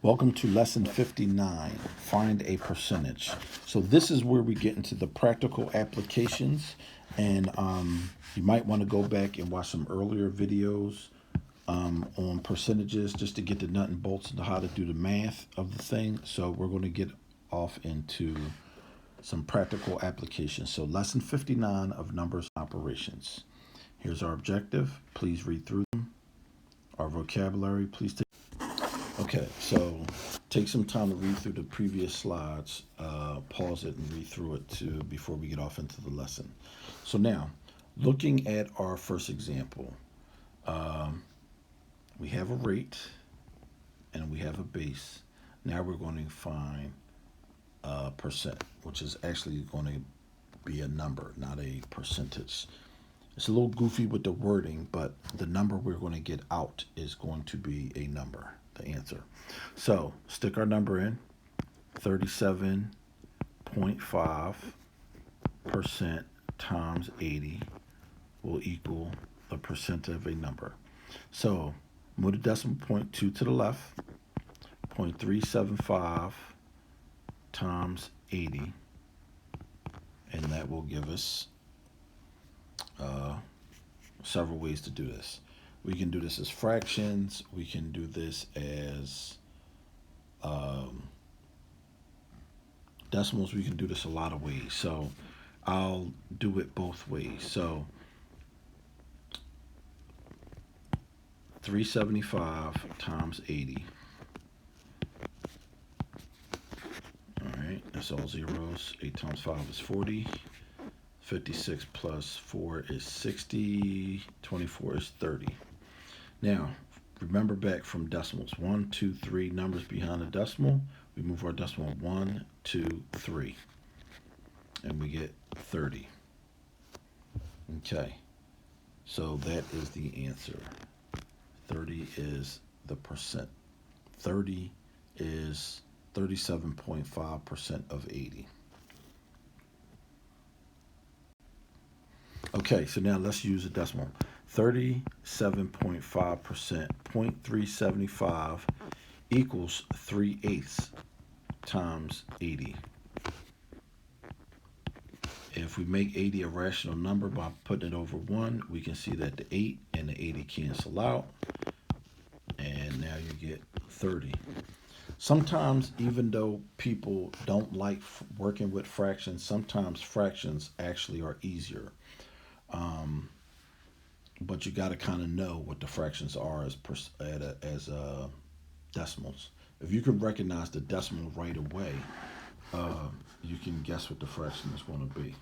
Welcome to lesson 59, find a percentage. So this is where we get into the practical applications, and you might want to go back and watch some earlier videos on percentages just to get the nut and bolts into how to do the math of the thing. So we're going to get off into some practical applications. So lesson 59 of numbers operations. Here's our objective. Please read through them. Our vocabulary, please take. Okay, so take some time to read through the previous slides, pause it and read through it too before we get off into the lesson. So now, looking at our first example, um, we have a rate and we have a base. Now we're going to find a percent, which is actually going to be a number, not a percentage. It's a little goofy with the wording, but the number we're going to get out is going to be a number, the answer. So stick our number in, 37.5% times 80 will equal the percent of a number. So move the decimal point 2 to the left, 0.375 times 80, and that will give us several ways to do this. We can do this as fractions. We can do this as decimals. We can do this a lot of ways. So I'll do it both ways. So 375 times 80. All right, that's all zeros. 8 times 5 is 40. 56 plus 4 is 60. 24 is 30. Now, remember back from decimals. 1, 2, 3 numbers behind the decimal. We move our decimal 1, 2, 3. And we get 30. Okay. So that is the answer. 30 is the percent. 30 is 37.5% of 80. Okay, so now let's use a decimal. 37.5%, 0.375 equals 3/8 times 80. If we make 80 a rational number by putting it over 1, we can see that the 8 and the 80 cancel out. And now you get 30. Sometimes, even though people don't like working with fractions, sometimes fractions actually are easier. Um, but you got to kind of know what the fractions are as decimals. If you can recognize the decimal right away, uh, you can guess what the fraction is going to be.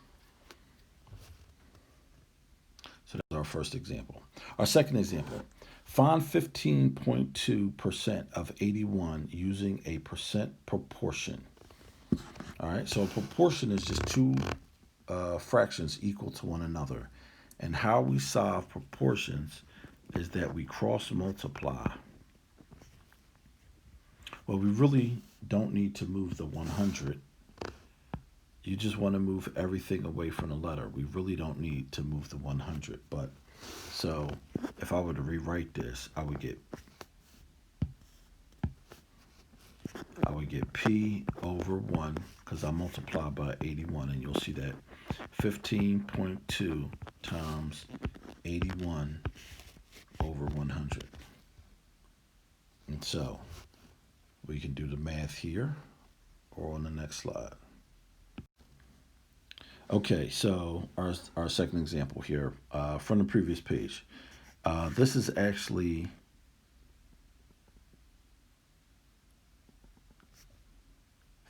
So that's our first example. Our second example, find 15.2% of 81 using a percent proportion. All right, so a proportion is just two fractions equal to one another. And how we solve proportions is that we cross multiply. Well, we really don't need to move the 100. You just want to move everything away from the letter. We really don't need to move the 100. But so if I were to rewrite this, I would get P over 1 because I multiply by 81, and you'll see that 15.2 times 81 over 100. And so we can do the math here or on the next slide. Okay, so our second example here from the previous page. This is actually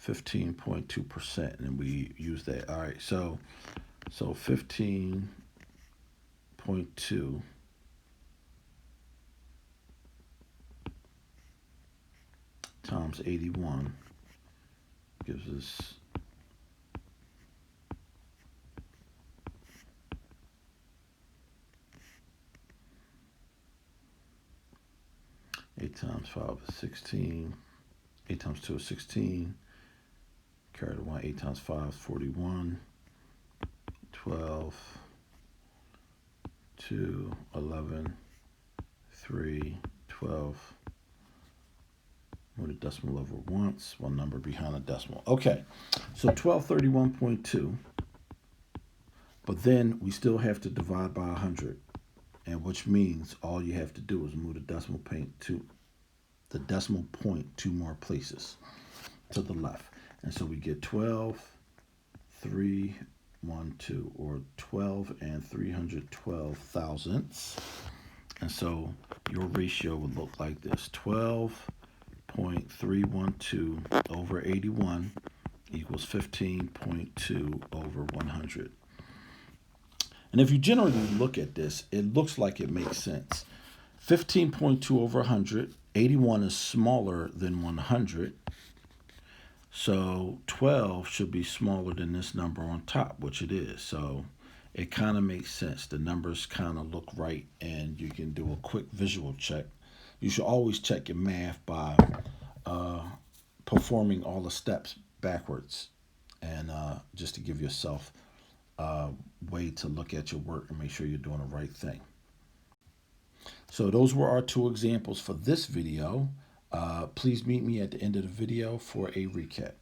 15.2%, and we use that. All right, so 15.2 times 81 gives us 8 times 5 is 16. 8 times 2 is 16. Carry the 1. 8 times 5 is 41. 12, 2, 11, 3, 12. Move the decimal over once, one number behind a decimal. Okay, so 1231.2, but then we still have to divide by 100, and which means all you have to do is move the decimal point two more places to the left. And so we get 12,312, or 12 and 312 thousandths. And so your ratio would look like this: 12.312 over 81 equals 15.2 over 100. And if you generally look at this, it looks like it makes sense. 15.2 over 100, 81 is smaller than 100. So 12 should be smaller than this number on top, which it is. So it kind of makes sense. The numbers kind of look right, and you can do a quick visual check. You should always check your math by performing all the steps backwards, and just to give yourself a way to look at your work and make sure you're doing the right thing. So those were our two examples for this video. Please meet me at the end of the video for a recap.